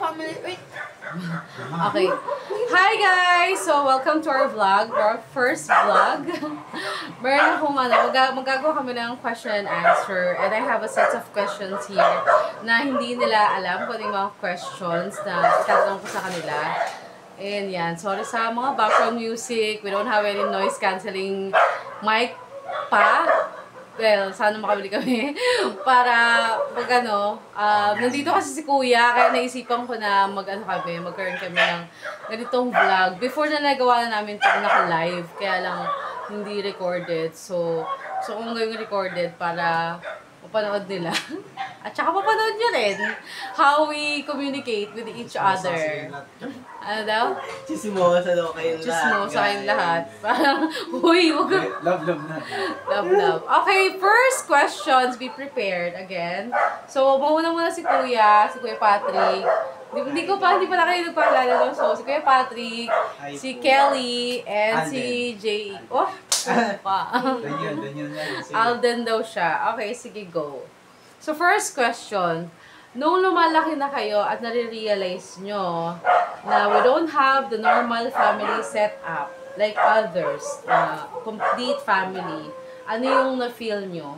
family. Wait. Okay. Hi guys! So, welcome to our vlog, our first vlog. Meron akong magagawa kami ng question and answer. And I have a set of questions here na hindi nila alam kung ano yung mga questions na itatanong ko sa kanila. And yan, sorry sa mga background music. We don't have any noise cancelling mic pa. Well, sana makabili kami para pag nandito kasi si Kuya, kaya naisipan ko na magkaroon kami ng ganitong vlog. Before na nagawa na namin ito naka-live, kaya lang hindi recorded. So kung gawing recorded para mapanood nila. At saka mapanood nyo rin how we communicate with each other. Ano daw? Chismosa daw kayong lahat. Chismosa kayong lahat. Parang, uy, wag ka. Love na. Love. Okay, first questions. Be prepared again. So, mauna muna si Kuya Patrick. Hindi pa na kayo nagpaalala doon. So, si Kuya Patrick, si Kelly, and si Jay. Oh, pa. Alden daw siya. Okay, sige, go. So, first question. Nung lumalaki na kayo at nare-realize nyo na we don't have the normal family setup like others, complete family, ano yung na-feel nyo?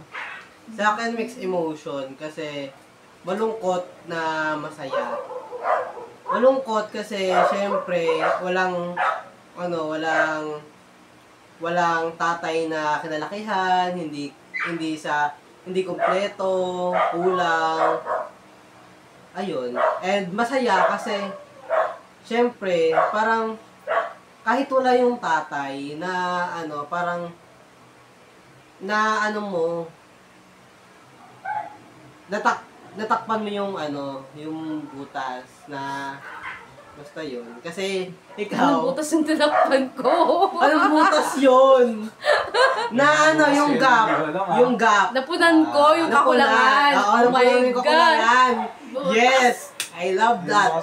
Sa akin, mixed emotion kasi malungkot na masaya. Malungkot kasi syempre walang tatay na kinalakihan, hindi kompleto, kulang. Ayun. And masaya kasi syempre parang kahit wala yung tatay na parang natakpan mo yung butas na basta yun. Kasi ikaw... Anong butas yung tinakpan ko? Anong butas yun? Yung gap. Napunan ko yung kakulangan. Oh my God. Yes! I love that.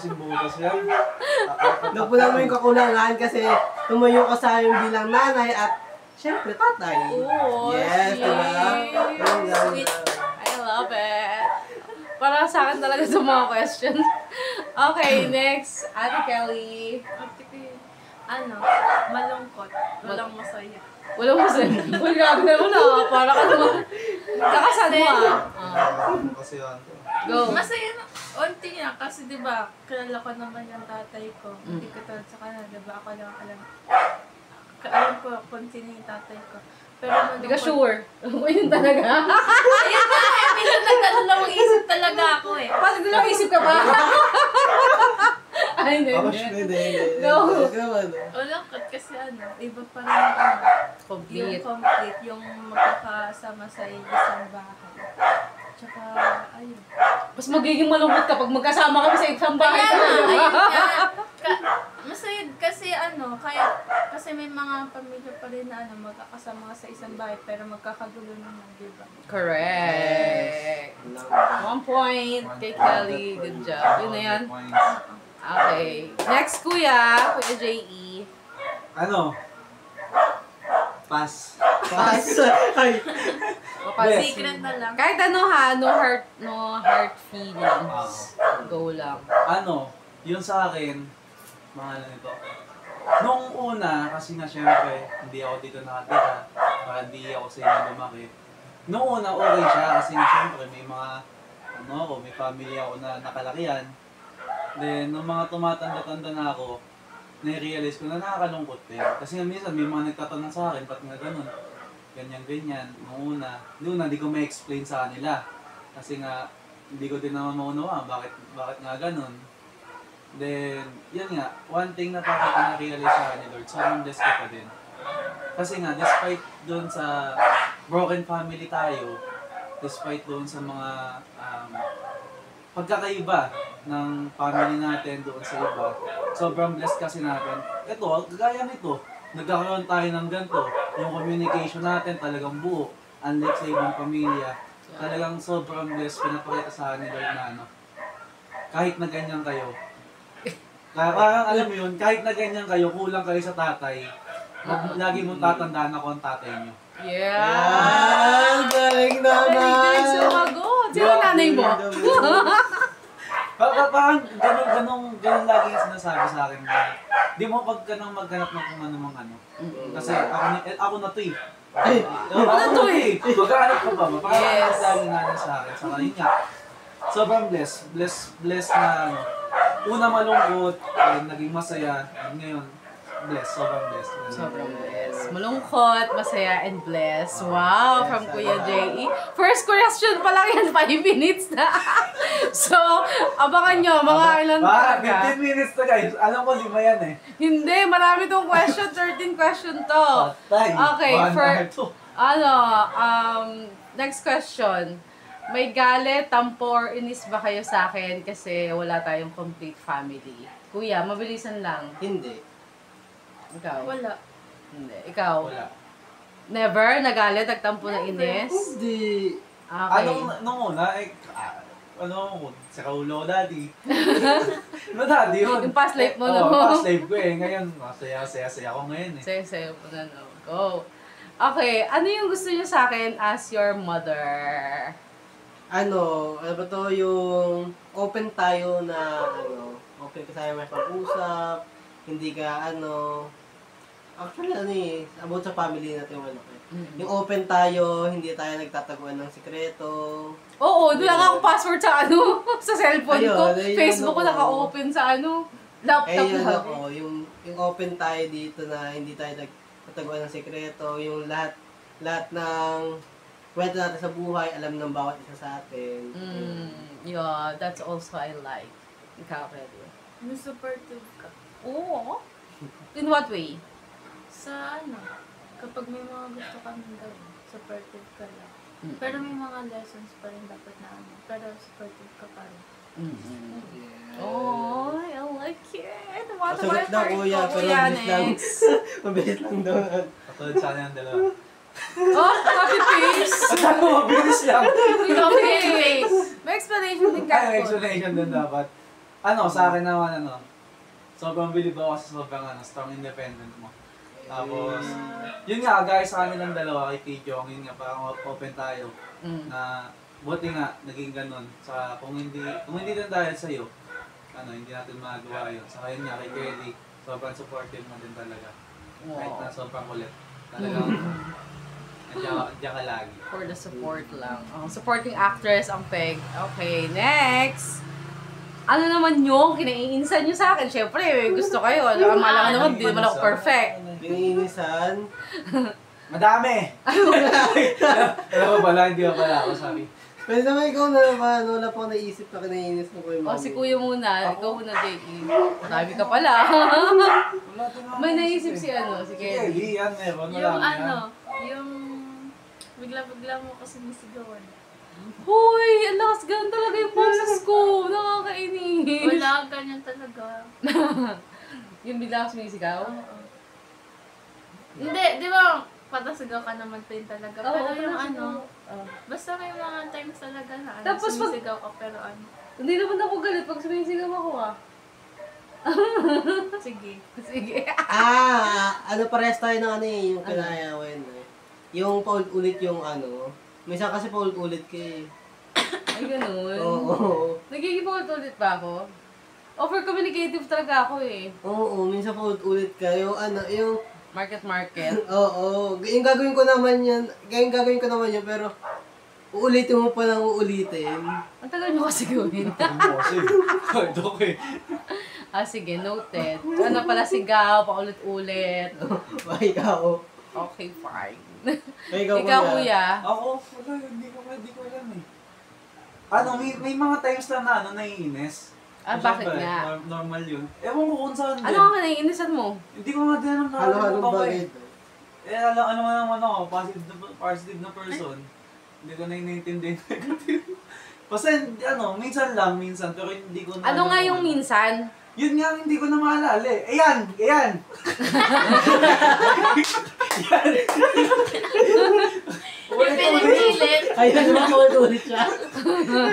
Napunan mo yung kakulangan kasi tumayo ka sa yung bilang nanay at syempre tatay. Oh, yes, sweet. I love it. Para sa akin talaga sa mga questions. Okay, next. Ate Kelly. Malungkot. Walang masaya. Walang masaya. Uy, grabe naman para ka naman. Kakasal mo Go. Masaya na. Unti nga. Kasi diba, kilala ko naman yung tatay ko. Hindi ko tulad sa kanila. Diba, ako lang alam. Alam ko kung sino yung tatay ko. Pero hindi ka sure. Yun talaga. Ayun na, minsan nagdadalawang isip talaga ako eh. Paano dalawang isip ka ba? Ay, hindi. Go. Malungkot kasi iba pa rin complete. Yung complete, yung magkakasama sa isang bahay. Tsaka, ayun. Mas magiging malungkot kapag magkasama kami sa isang bahay. Ayun nga. Masaya kasi kasi may mga pamilya pa rin na magkakasama sa isang bahay pero magkakagulo naman, diba? Correct. 1 point kay Kelly. Good job. Yun na yan. Okay. Next, Kuya J.E. Pass. Ay. Secret na lang. Kahit no heart feelings. Go lang. Yun sa akin, nito. Nung una, kasi nga syempre, hindi ako dito nakatira, para hindi ako sa inyo lumaki. Nung una, okay siya, kasi nga syempre, may mga, may family ako na nakalakihan. Then, nung mga tumatanda-tanda na ako, na-realize ko na nakakalungkot din. Kasi nga minsan, may mga nagtatanong sa akin, ba't nga ganun? Ganyan-ganyan. Nung una, hindi ko ma-explain sa kanila. Kasi nga, hindi ko din naman maunawa, bakit nga ganun. Then, yun nga, one thing na na-realize sa akin ni Lord, sobrang blessed ko pa din. Kasi nga, despite doon sa broken family tayo, despite doon sa mga pagkakaiba ng family natin doon sa iba, sobrang blessed kasi natin. Ito, gaya nito, nagkakaroon tayo ng ganito, yung communication natin talagang buo, unlike sa ibang pamilya, talagang sobrang blessed, pinapakita sa akin ni Lord na kahit na ganyan kayo, parang alam mo yun, kahit na ganyan kayo, kulang kayo sa tatay, lagi mong tatandaan ako ang tatay nyo. Yeah! Galing naman! Galing sumagot! Sino nanay mo? Parang ganun lagi yung sinasabi sa akin na di mo pag ka nang maghanap ng kung ano mang ano. Kasi ako na to eh. Ako na to eh. Maghanap ka ba? Parang lagi nga na sa akin. Saka yun nga. Sobrang blessed na ano. Una malungkot, naging masaya, and ngayon, sobrang blessed. Sobrang blessed. Malungkot, masaya, and blessed. Wow, from Kuya J.E. First question pa lang yan, 5 minutes na. So, abangan nyo, mga ilang talaga. 15 minutes na guys. Alam ko, 5 yan eh. Hindi, marami tong question, 13 question to. Okay, next question. May galit, tampo, or inis ba kayo sa akin kasi wala tayong complete family? Kuya, mabilisan lang. Hindi. Ikaw? Wala. Hindi. Ikaw? Wala. Never? Nagalit, nagtampo na inis? Hindi. Okay. Nung una, sa kaulo ko daddy. Daddy yun. Yung past life mo, no? Oo, past life ko eh. Ngayon, saya ko ngayon eh. Sayo po na, no? Go. Okay, ano yung gusto niyo sa akin as your mother? Ano ba to, yung open tayo na, open ka tayo may pag-usap, hindi ka, actually, about sa family natin, yung open tayo, hindi tayo nagtataguan ng sikreto. Oo, doon lang ako password sa sa cellphone ko. Ayun, Facebook ko naka-open sa laptop lang. Yung open tayo dito na hindi tayo nagtataguan ng sikreto, yung lahat ng kwento natin sa buhay, alam ng bawat isa sa atin. Yeah, that's also I like. Ikaw, Freddy. May supportive ka. Oo. In what way? Sa kapag may mga gusto kang gawin, supportive ka lang. Pero may mga lessons pa rin dapat na pero supportive ka pa rin. Oh, I like it. What Masulit daw, kuya, pero mabilis lang. Mabilis lang daw. Katulad sana yung dalawa. Oh, copy paste. At ano, mabilis lang. Copy paste. May explanation din ka. Ay, explanation din dapat. Sa akin naman, sobrang bilib ako kasi sobrang, strong independent mo. Tapos, yun nga, guys, sa kanilang dalawa, kay Kijong, yun nga, parang open tayo. Na, buti nga, naging ganun. Sa, kung hindi din dahil sa'yo, hindi natin magagawa yun. Saka yun nga, kay Kelly, sobrang supportive mo din talaga. Kahit na sobrang kulit. Talagang, andiyan ka lagi. For the support lang. Supporting actress ang Peg. Okay, next! Ano naman yung kinaiinsan nyo sa akin? Siyempre, gusto kayo. Malang naman, di naman ako perfect. Kinaiinisan? Madami! Alam mo pala, hindi ko pala ako sabi. Pwede naman ikaw na naman, wala pang naisip na kinainis mo ko yung mami. Si Kuya muna. Ikaw muna, J.E. Marami ka pala. May naisip si Si Kelly. Kelly, yan meron. Yung bigla-bigla mo kasi nisigawan. Hoy, ang lakas ganun talaga yung boses ko. Nakakainis. Wala, ganyan talaga. Yung bigla ka sumisigaw? Oo. Hindi, di ba, patasigaw ka naman din talaga. Pero yung basta may mga times talaga na Tapos sumisigaw ka, pero Hindi naman ako galit pag sumisigaw ako sige. Sige. Parehas tayo ng yung kinayawin Yung paulit-ulit yung minsan kasi paulit-ulit ka eh. Ay, ganun. Oo. Nagiging paulit-ulit ba ako? Over communicative talaga ako eh. Oo, minsan paulit-ulit ka. Yung Market. Oo. Yung gagawin ko naman yan, pero uulitin mo pa lang uulitin. Ang tagal nyo kasi gawin. Okay. Sige, noted. Ano pala sigaw, paulit-ulit. Ikaw. Okay, fine. Ikaw, kuya. Ako, wala, hindi ko alam eh. May mga times na naiinis. Bakit Siyempre, nga? Normal yun. Ewan ko kung saan din. Ano nga naiinisan mo? Hindi ko nga din alam na Halo-halong ba bagay. ano naman ako, positive na person. Hindi ko na iniintindi negative. Basta, minsan, pero hindi ko na... Ano nga yung minsan? Yun nga, hindi ko na maalala eh. Ayan! Pinipilit. Ayun, paulit-ulit siya.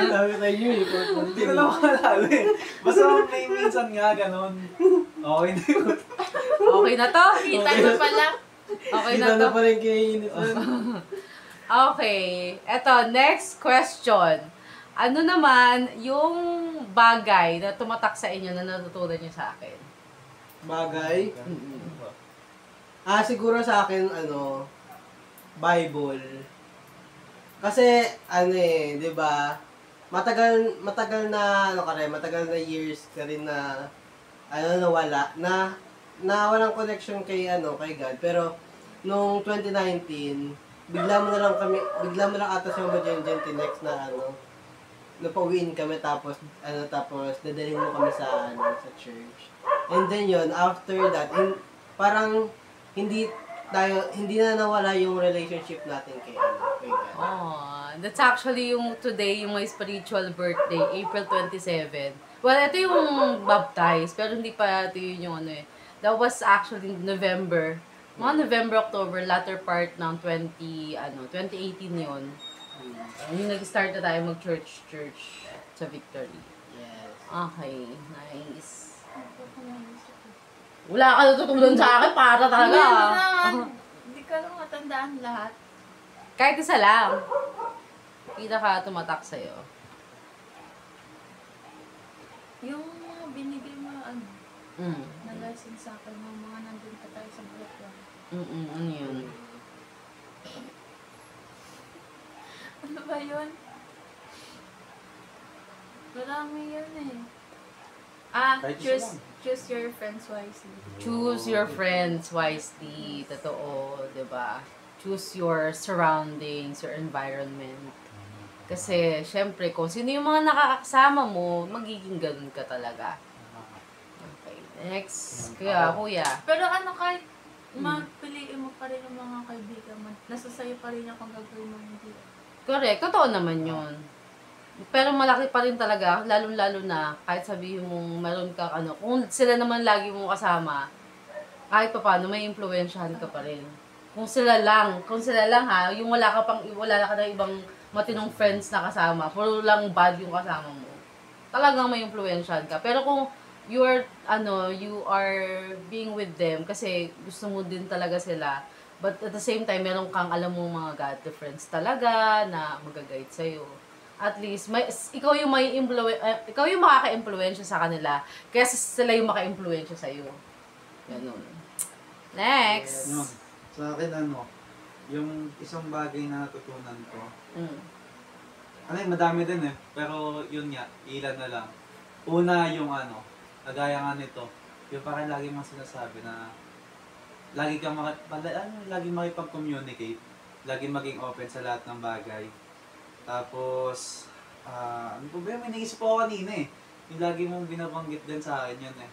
Sabi tayo yun, Hindi ko na maalala eh. Basta may minsan nga, ganun. Okay, hindi ko. Okay na to? Kita nyo pala. Okay na Kita to? na pa rin kinaiinisan. Okay. Eto, next question. Ano naman yung bagay na tumatak sa inyo na natutunan niyo sa akin? Bagay. Siguro sa akin, Bible. Kasi, di ba, matagal na, matagal na years ka rin na, nawala, na walang connection kay God. Pero, nung 2019, bigla mo lang ata sa mga Gentinex na, napauwiin kami, tapos dadalhin mo kami sa church. And then yun, after that, parang, hindi na nawala yung relationship natin kay God. Oh, that's actually yung today, yung my spiritual birthday, April 27. Well, ito yung baptized, pero hindi pa ito yung That was actually November. Mga November, October, latter part ng 2018 yun. Yung nag-start na tayo mag-church sa Victory. Yes. Okay, nice. Wala ka natutunan sa akin, para talaga. Hindi ka lang matandaan lahat. Kahit isa lang. Pinaka tumatak sa'yo. Yung mga binigay mo, Mm. na lesson sa akin, ng mga nandun pa tayo sa Bulacan. Ano yun? Ano ba yun? Marami yun eh. Kahit isa Choose your friends wisely. Choose your friends wisely. Totoo, di ba? Choose your surroundings, your environment. Kasi, syempre, kung sino yung mga nakakasama mo, magiging ganun ka talaga. Okay, next. Kuya. Pero kahit magpiliin mo pa rin yung mga kaibigan mo, nasa sayo pa rin yung kung gagawin mo hindi. Correct, totoo naman yun. Pero malaki pa rin talaga, lalong-lalo na, kahit sabihin mong meron ka, kung sila naman lagi mong kasama, kahit pa paano, may impluwensyahan ka pa rin. Kung sila lang ha, yung wala ka na ibang matinong friends na kasama, puro lang bad yung kasama mo, talagang may impluwensyahan ka. Pero kung you are being with them, kasi gusto mo din talaga sila, but at the same time, meron kang alam mo mga godly friends talaga na mag-guide sa'yo. At least, ikaw yung makaka-impluwensya sa kanila, kaya sila yung maka-impluwensya sa'yo. Ganun. Next! Yun. Sa akin, yung isang bagay na natutunan ko, madami din eh, pero yun nga, ilan na lang. Una yung nagaya nga nito, yung parang lagi mong sinasabi na lagi makipag-communicate, lagi maging open sa lahat ng bagay. Tapos, ano po ba yung naisip ko kanina eh, yung lagi mong binabanggit din sa akin yun eh.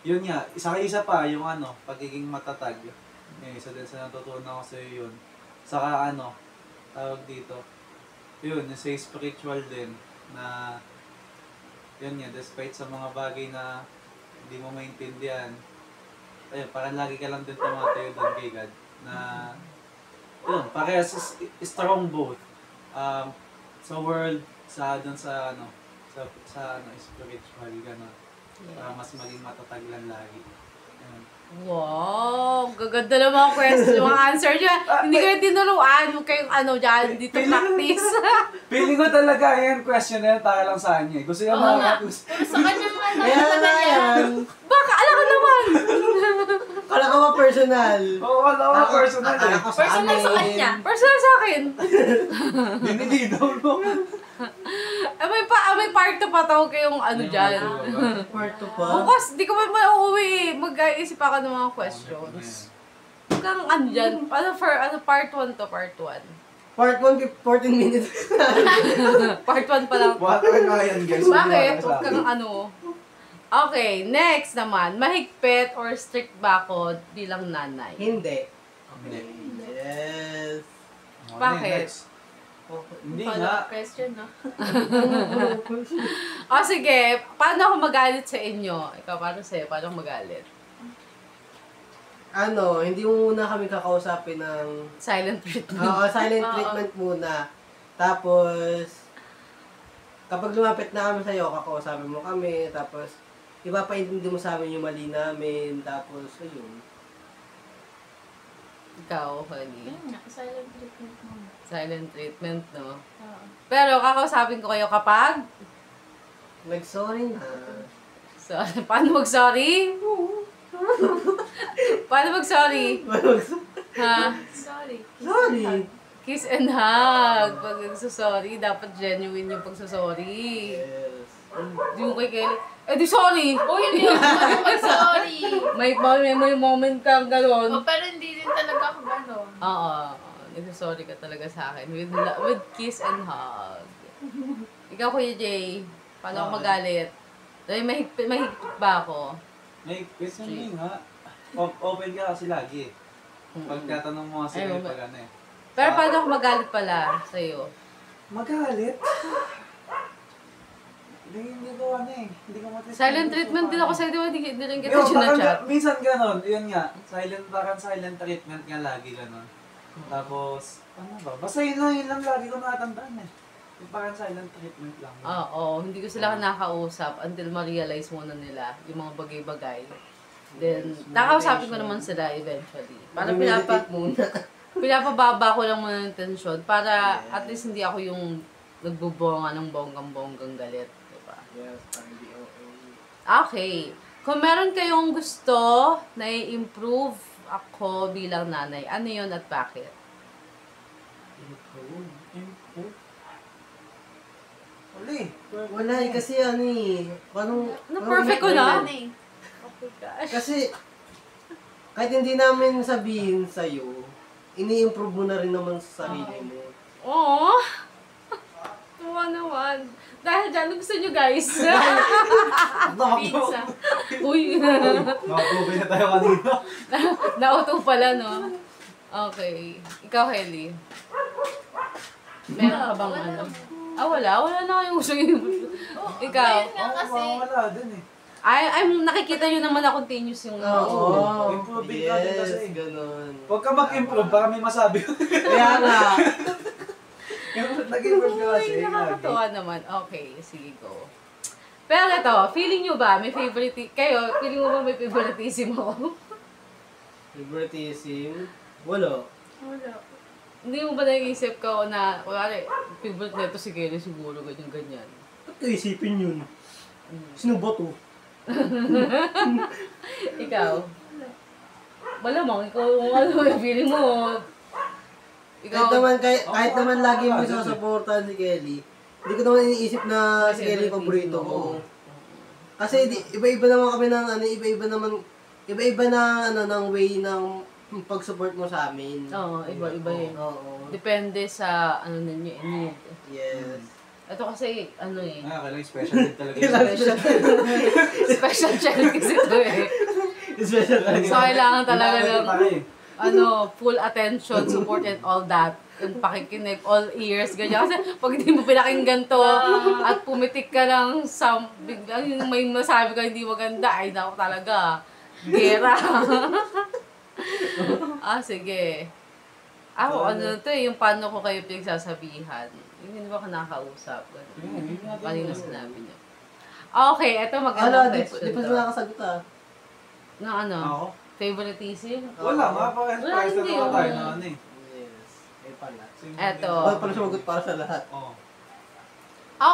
Yun nga, isa pa yung pagiging matatag. Isa din sa natutunan ko sa'yo yun. Saka tawag dito, yun, yung say spiritual din, na yun nga, despite sa mga bagay na hindi mo maintindihan, ayun, parang lagi ka lang din tumatayo doon kay God, na yun, parehas strong both. Sa world, dun sa spiritual, gano'n. Para mas maging matatag lang lagi. Ayun. Wow! Gaganda na mga question, mga answer niya. Hindi kayo tinuruan. Huwag kayong dyan, dito practice. Feeling ko talaga yan, question na yan, para lang sa kanya. Gusto niya makakagusto. Sa kanya nga Kaya na yan. Baka, alam ka naman! Kala ko ba personal? Oo, alam ko personal eh. Ako personal sa kanya. Personal sa akin. Dinilidaw mo. May part 2 pa tawag kayong dyan. Part 2 pa? Bukas, di ko man mauuwi. Mag-iisip ako ng mga questions. Huwag kang dyan. Part 1 to, part 1. Part 1, 14 minutes. Part 1 pa lang. Baka nga yan guys. Bakit? Huwag kang Okay, next naman. Mahigpit or strict ba ako bilang nanay? Hindi. Hindi. Yes. Bakit? Hindi follow-up nga. question, no? Sige. Paano ako magalit sa inyo? Ikaw, paano sa'yo? Paano ako magalit? Hindi mo muna kami kakausapin ng... Silent treatment. Silent treatment muna. Tapos, kapag lumapit na kami sa'yo, kakausapin mo kami. Tapos, ipapaintindi mo sa amin yung mali namin. Tapos, ayun. Ikaw, honey. Yun nga, silent treatment mo. Silent treatment, no? Oo. Pero kakausapin ko kayo kapag Nag-sorry na. So, paano mag-sorry? Paano mag-sorry? Ha? Sorry. Sorry. Kiss and hug. Pag nagsasorry, dapat genuine yung pagsasorry. Yes. Di mo kay Kelly, eh di sorry! Oh, hindi ako mag-sorry. May moment kang gano'n. Oh, pero hindi din talaga ako gano'n. Oo. Nagsasorry ka talaga sa akin. With kiss and hug. Ikaw, Kuya Jay, paano ako magalit? Dahil mahigpit ba ako? May question din nga. Open ka kasi lagi. Pag tatanong mo kasi Ay, pag ano eh. Pero paano ako magalit pala sa'yo? Magalit? Hindi ko ano eh. Hindi ko matest. Silent treatment din ako sa'yo, di ba? Hindi rin kita Yo, chat. minsan ganon. Yun nga. Silent treatment nga lagi ganon. Tapos, ano ba? Basta yun lang lagi ko nakatandaan eh. Yung parang silent treatment lang. Oo, hindi ko sila nakakausap until ma-realize muna nila yung mga bagay-bagay. Then, nakausapin ko naman sila eventually. Para Meditate muna. pinapababa ko lang muna ng tensyon para at least hindi ako yung nagbubonga ng bonggang-bonggang galit. Diba? Yes, para di okay. Okay. Kung meron kayong gusto na i-improve ako bilang nanay, ano yun at bakit? Improve? Wala eh. Wala eh, kasi ano eh. Perfect ko na? Ano eh. Oh my gosh. Kasi, kahit hindi namin sabihin sa'yo, ini-improve mo na rin naman sa sarili mo. Oo. Tuwa naman. Dahil dyan, gusto nyo guys. Pizza. Uy. Nakapubay na tayo kanina. Nauto pala, no? Okay. Ikaw, Helly. Meron ka bang ano? Wala. Wala na kayong gusto yun. Ikaw. Ayun nga kasi. Wala din eh. I'm nakikita nyo naman na continuous yung Oo. Improving ka din kasi. Yes, ganun. Huwag ka mag-improve, baka may masabi ko. Kaya nga. Nag-improve ka kasi. Uy, nakakatawa naman. Okay, sige, go. Pero ito, feeling nyo ba, may favorite, kayo, feeling mo ba may favoritism ako? Favoritism? Wala. Wala. Hindi mo ba naiisip ka na, kunwari, favorite nito si Kelly siguro, ganyan-ganyan. Ba't ko isipin yun? Sino ba to? Ikaw? Malamang, ikaw yung ano, yung feeling mo. Kahit naman lagi mo susuportahan si Kelly, hindi ko naman iniisip na si Kelly yung paborito ko. Kasi iba-iba naman kami ng ano, iba-iba na ano ng way ng pag-support mo sa amin. Oo, iba-iba yun. Oo. Depende sa, ano ninyo, need. Yes. Ito kasi, ano eh, Kailangan special din talaga. special child kasi ito eh. Special So, kailangan talaga ng, ng... ano, full attention, support and all that. Yung pakikinig, all ears, ganyan. Kasi pag hindi mo pinakinggan to, at pumitik ka lang sa, biglang yung may masabi ka hindi maganda, ay naku talaga, gera. Sige. Ako, ano to yung paano ko kayo pinagsasabihan. Yung hindi ba ka nakakausap? Kanina sinabi niya. Okay, eto magandang question di pa to. sila nakasagot ah. Na ano? Ako? Favoritism? Wala, parehas Wala, na hindi, naman tayo oo. na ano eh. Yes. Pala. Eto. Pala sumagot para sa lahat. Oo.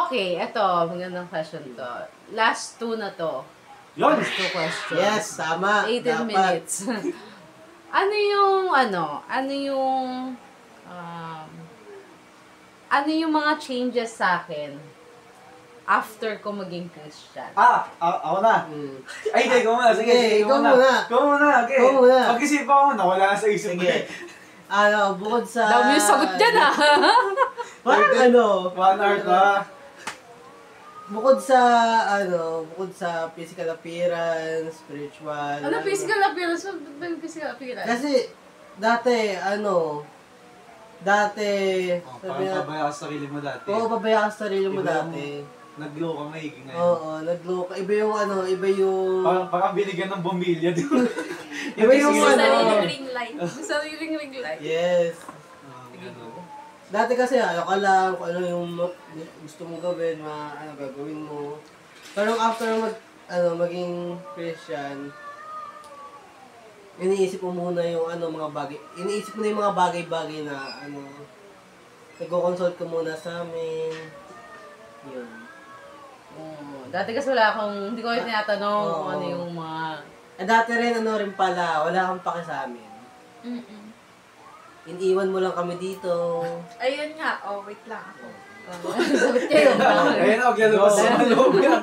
Okay, eto. Magandang question to. Last two na to. Yun! Last two questions. Yes, tama. 18 Dapat. minutes. Ano yung mga changes sa akin after ko maging Christian? Ako na. Ay, hindi, ikaw muna. Sige, Sige, ikaw muna. Ikaw muna, okay. Ikaw muna. Pag-isipan ko, nawala na sa isip ko. Sige. Bukod sa... Dami yung sagot dyan ah! Parang ano, 1 hour ka. bukod sa physical appearance, spiritual. Ano physical appearance? Ano ba yung physical appearance? Kasi, dati, sabi Parang na, pabaya ka sa sarili mo dati. pabaya ka sa sarili mo Iba dati. Nag-glow ka maigi ngayon. Oo, nag-glow ka. Iba yung... Parang binigyan ng bumilya, di ba? Iba yung Sa ano. sariling ring light. Sariling ring light. Yes. Dati kasi ka lang kung ano yung gusto mong gawin, gagawin mo. Pero after maging Christian, iniisip mo muna yung mga bagay. Iniisip mo na yung mga bagay-bagay na nagko-consult ka muna sa amin. Yun. Dati kasi wala akong, hindi ko rin tinatanong Oo. kung ano yung mga... Dati rin, ano rin pala, wala kang pake sa amin. Mm-mm. Iniwan mo lang kami dito. Ayun nga, oh, wait lang ako. Sagot niya yun. Ayun ako, lalabas sa loob yan.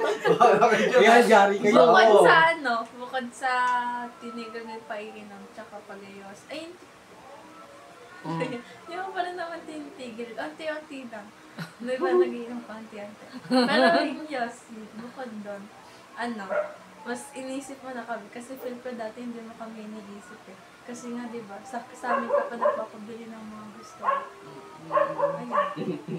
Kaya, Jari kayo. Bukod Oo. sa ano, bukod sa tinigang at paiinom, tsaka pagayos. Ayun, hindi ko pa rin naman tinitigil. Unti-unti lang. Hindi ba nag-iinom pa unti-unti? Pero yung Yossi, bukod doon, ano, mas inisip mo na kami. Kasi feel ko dati hindi mo kami iniisip eh. Kasi nga, di ba, sa amin ka pa nagpapabili ng mga gusto. Ayun.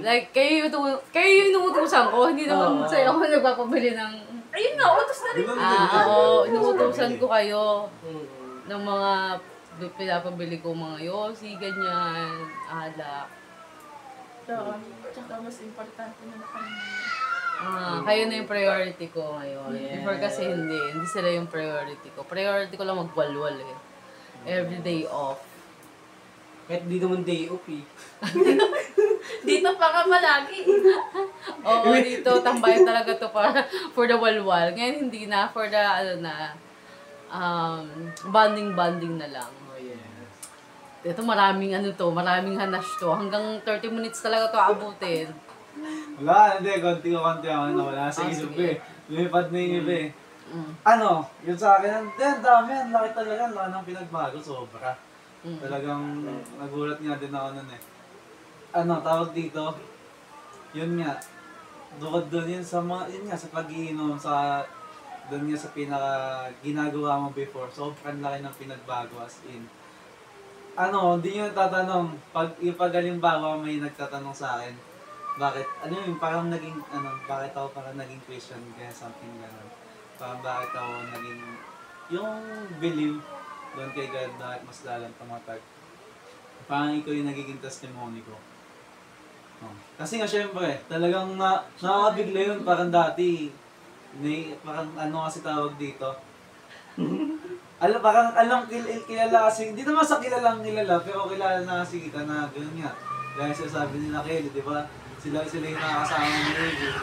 Like, kayo yung inuutusan ko, hindi naman Oo. sa'yo ako nagpapabili ng... Ayun nga, utos na rin. Oo, inuutusan ko kayo Mm. ng mga pinapabili ko mga yosi, ganyan, alak. Oo. Tsaka mas importante na kami. Kayo na yung priority ko ngayon. Yes. Before kasi hindi sila yung priority ko. Priority ko lang magwalwal eh. Every day off. Kahit di naman day off eh. Dito pa ka palagi. Oo, dito tambayan talaga to para for the walwal. Ngayon hindi na, for the bonding na lang. Oh yes. Ito maraming maraming hanas to. Hanggang 30 minutes talaga to abutin. Wala, hindi. Konti ako nawala sa isip ko eh. Lumipad na yung iba eh. Ano, yun sa akin, ang dami, ang laki talaga, ang laki ng pinagbago, sobra. Talagang nagulat nga din ako nun eh. Ano, tawag dito, yun nga, bukod doon yun sa mga, yun nga, sa pag-iinom, doon nga sa pinaka ginagawa mo before, sobrang laki ng pinagbago as in. Ano, hindi nyo tatanong, yung pagalimbawa may nagtatanong sa akin, bakit, ano yun, parang naging, bakit ako parang naging Christian, kaya something gano'n. Parang bakit ako naging, yung believe doon kay God, bakit mas lalang tumatag. Parang ikaw yung nagiging testimony ko. Kasi nga syempre, talagang nakakabigla yun, parang dati, parang ano kasi tawag dito. Parang kilala kasi, hindi naman sa kilalang kilala, pero kilala na kasi kita na gano'n nga. Gaya sabi nila Kelly, di ba? Sila yung nakakasama ni Ego.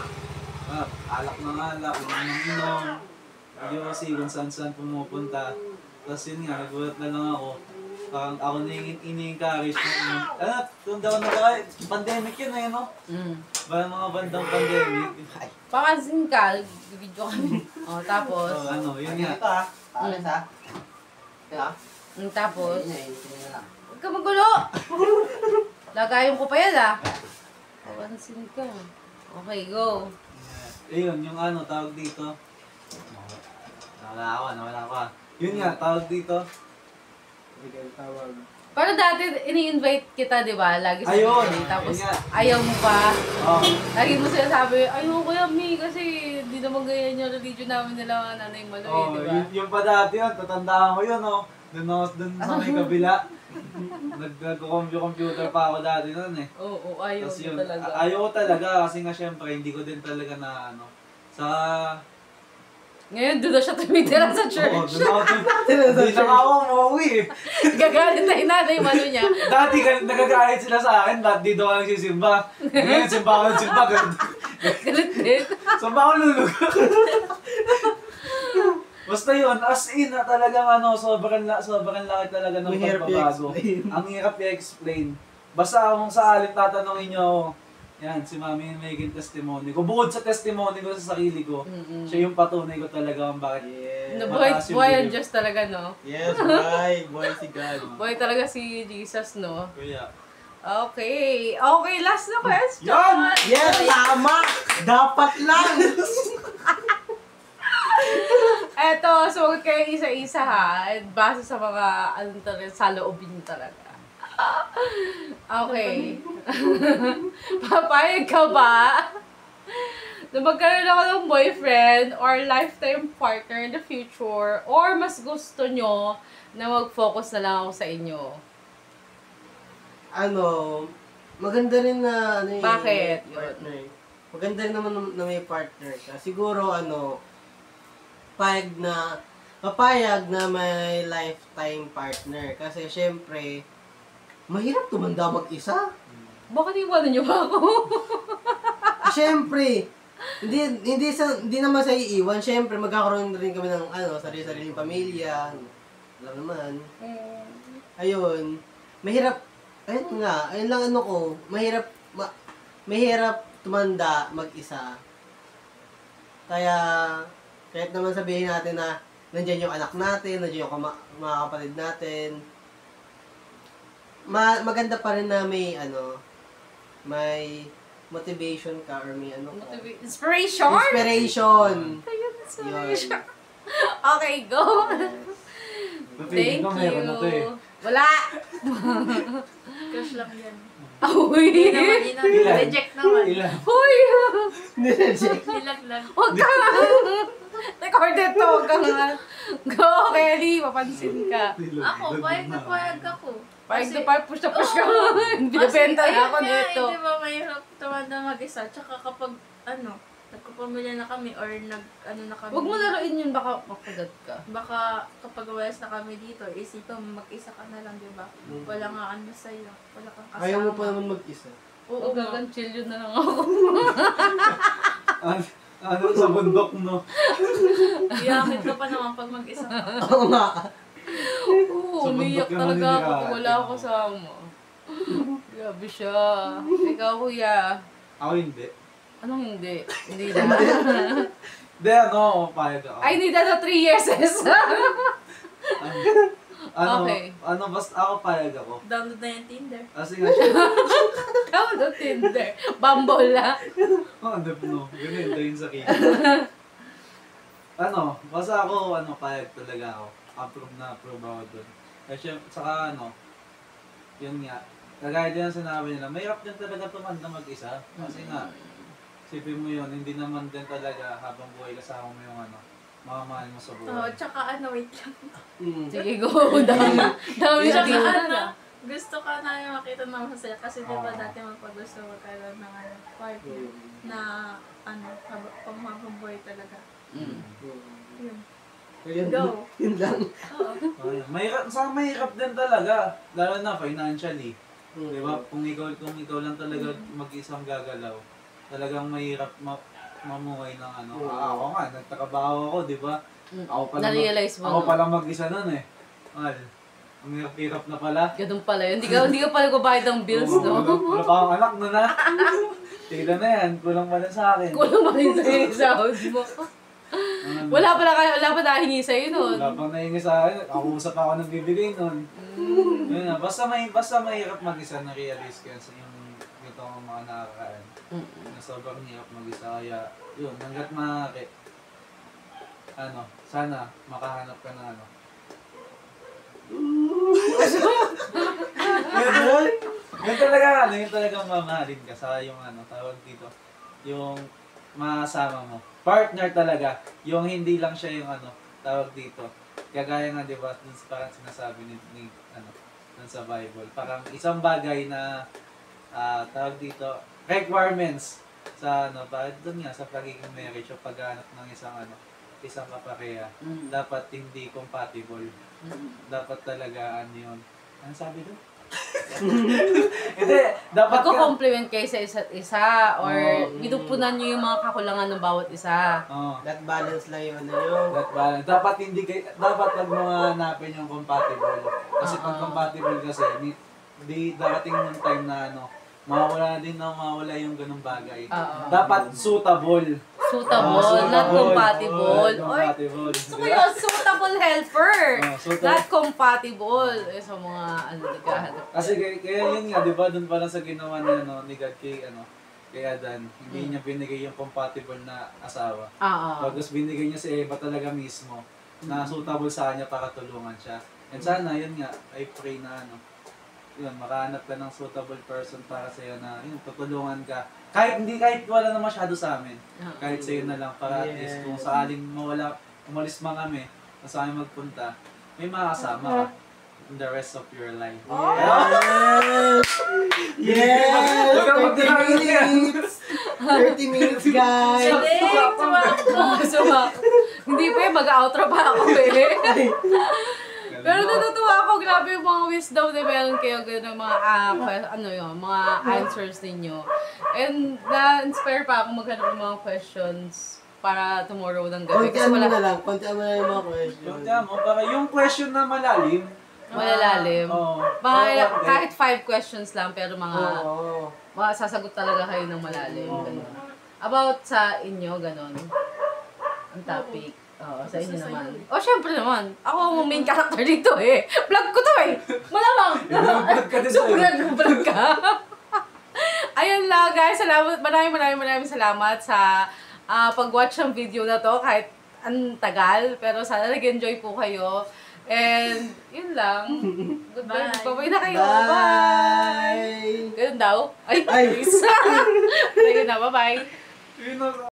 Alak ng alak, inom. Yosi, kung saan pumupunta. Tapos yun nga, nagulat na lang ako. Parang ako na yung ini-encourage mo. Kung daw pandemic yun eh, no? Parang mga bandang pandemic. Pakansin ka, video kami. Tapos, Yun nga. Ito ah. Alas ah. Ito ah. tapos, Ito na lang. huwag ka magulo! Lagayon ko pa yan Pakansin ka. Okay, go. Ayun, yung tawag dito. Nawala ako. Yun nga, tawag dito. Pero dati, ini-invite kita, di ba? Lagi sa Ayun, birthday. Tapos, yun nga. ayaw mo pa. Oh. Lagi mo sinasabi, ayaw ko yan, Mi, kasi di naman ganyan yung religion namin nila Nanay Maloy, di ba? Yung pa dati yun, tatandaan ko yun, oh. Doon sa may kabila. Nag-computer pa ako dati nun eh. Oo, ayaw Tapos mo yun, talaga. ayaw ko talaga kasi nga syempre hindi ko din talaga na sa... Ngayon, doon na siya tumitira sa Oo, church. doon ako hindi na nga ako umuwi eh. Gagalit na yung Nanay Maloy niya. Dati nagagalit sila sa akin, dati dito ako nagsisimba. Ngayon, simba ako nagsimba. Galit din. Simba ako lulog. Basta yun, as in na talagang sobrang laki talaga ng Mahirap pagbabago. i-explain. Ang hirap i-explain. Basta kung sa alin tatanungin niyo ako, yan, si Mami yung magiging testimony ko. Bukod sa testimony ko sa sarili ko, siya yung patunay ko talaga kung bakit. Yes. Boy ang Diyos talaga, no? Yes, boy. Boy si God. Boy talaga si Jesus, no? Kuya. Okay. Okay, last na question. Yan! Yes, tama! Dapat lang! Eto, sumagot kayo isa-isa ha. Base sa mga, saloobin talaga. Okay. Papayag ka ba na magkaroon ako ng boyfriend or lifetime partner in the future, or mas gusto nyo na mag-focus na lang ako sa inyo? Maganda rin na, Bakit? partner. Maganda rin naman na may partner ka. Siguro, papayag na may lifetime partner. Kasi, syempre, mahirap tumanda mag-isa. Bakit iwanan nyo ba ako? Syempre, Hindi naman sa iiwan. Siyempre, magkakaroon rin kami ng sarili-sariling pamilya. Alam naman. Ayun. Mahirap. Ayun nga. Ayun lang ko. Mahirap tumanda mag-isa. Kaya, kahit naman sabihin natin na nandiyan yung anak natin, nandiyan yung mga kapatid natin, maganda pa rin na may motivation ka or may Inspiration? Inspiration! Ayun, Yun. inspiration. Okay, go. Feeling Thank ko meron na to eh. you. Wala. Crush lang yan. Uy. Hindi naman, Ilan? reject naman. Ilan? Uy. Nireject. Nilaglag. Huwag ka. Recorded to. Huwag ka nga. Go, Kelly. Papansin ka. Ako, payag na payag ako. Pahig Kasi- na pahig, push na push ka. Oo. Binibenta Kasi, na ako ayun nga, nito. Di ba mahirap tumanda mag-isa? Tsaka kapag, nagkapamilya na kami or na kami. Huwag mo laruin yun, baka makagat ka. Baka kapag walas na kami dito, isipin mo mag-isa ka na lang, di ba? Wala nga sa'yo. Wala kang kasama. Ayaw mo pa naman mag-isa. Oo, Huwag nga. gagan, chill yun na lang ako. Ano sa bundok, no? Iyakit ka pa naman pag mag-isa ka. Oo nga. Oo, Sa umiyak bundok talaga naman ako pag wala nila. ako kasama. Grabe siya. Ikaw, kuya. Ako hindi. Anong hindi? Hindi na. Hindi, payag ako. I need that 3 years. Okay. Basta ako payag ako. Download na yung Tinder. Kasi nga siya, Tawag ng Tinder. Bumble na. ganun yun sa kita. Basta ako, payag talaga ako. Approve ako dun. Kasi, saka yun nga, kagaya din ang sinabi nila, mahirap din talaga tumanda mag-isa. Kasi nga, sipin mo yun, hindi naman din talaga habang buhay kasama mo yung mga mahal mo sa Oo, buhay. tsaka wait lang. Sige, go. Dami. Dami na Tsaka gusto ka namin makita na masaya kasi di ba Oo. dati gusto magkaroon ng partner na pang buhay talaga. Yun. Yun, Go. yun lang. Oo. Mahirap din talaga, lalo na financially. Mm. Di ba? Kung ikaw lang talaga mag-isang gagalaw, talagang mahirap mamuhay ng Oo. Ako nga, nagtakabaho ako, di ba? Na-realize mo. Ako palang mag-isa nun eh. Mahal, ang hirap na pala. Ganun pala yun. Hindi ka pala gubayad ng bills, no? Wala pa akong anak na na. Tignan na yan, kulang pa na sa akin. Kulang mo rin sa'yo sa house mo. Wala pa nahingi sa'yo nun. Wala pang nahingi sa akin. Ako usap ako nagbibigay nun. Yun na, basta mahirap mag-isa, na-realize ko yan sa yung mga nakakain. Na sobrang hirap mag-isa, kaya yun, hanggat maaari, sana makahanap ka na yun talaga mamahalin ka sa yung tawag dito, yung masama mo. Partner talaga, yung hindi lang siya yung tawag dito. Kagaya nga, di ba, parang sinasabi ni dun sa Bible, parang isang bagay na tawag dito, requirements sa parang dun nga sa pagiging marriage o paghanap ng isang kapareha, dapat hindi compatible. Dapat talaga yun. Ano sabi doon? Hindi, dapat Magko-compliment kayo sa isa't isa or Oo. pinupunan nyo yung mga kakulangan ng bawat isa. That balance lang yun. Yun. That balance. Dapat wag mo hanapin yung compatible. Kasi pag compatible kasi, di darating yung time na mawawala yung ganung bagay. Oo. Dapat suitable. Suitable, not compatible. Not Oy, compatible. gusto ko yun, suitable helper. Suitable. Not compatible. Sa mga naghahanap. Kasi kaya yun nga, di ba, dun pa lang sa ginawa ni God kay Adan, hindi niya binigay yung compatible na asawa. Tapos binigay niya si Eva talaga mismo, na suitable sa kanya para tulungan siya. And sana, yun nga, I pray na yun, makahanap ka ng suitable person para sa'yo na, yun, tutulungan ka. Kahit wala na masyado sa amin. Kahit sa'yo na lang, para at least kung sakaling umalis man kami, kung saan kami magpunta, may makakasama ka in the rest of your life. Yes! Huwag kang 30 magdala- minutes! 30 minutes, guys! Hindi pa mag-outro pa ako eh. Pero natutuwa ako, grabe yung mga wisdom na meron kayo, ganun mga, mga answers ninyo. And na-inspire pa ako maghanap ng mga questions para tomorrow ng gabi. Kontian mo na lang, kontian mo na yung mga question. Kontian mo, para yung question na malalim. Malalalim. Oo. Kahit 5 questions lang, pero Oo. sasagot talaga kayo ng malalim. Ganun. About sa inyo, ganun. Ang topic. Oo, sa inyo naman. Oh, syempre naman. Ako ang main character dito eh. Vlog ko to eh. Malamang. Vlog ka din So, sa'yo. vlog ka. Ayun lang guys. Salamat. Maraming salamat sa pag-watch ng video na to. Kahit ang tagal. Pero sana nag-enjoy po kayo. And, yun lang. Goodbye. Bye. Bye-bye na kayo. Bye! Bye! Ganun daw? Ay! Ay. Ayun na. Bye-bye. Yun na.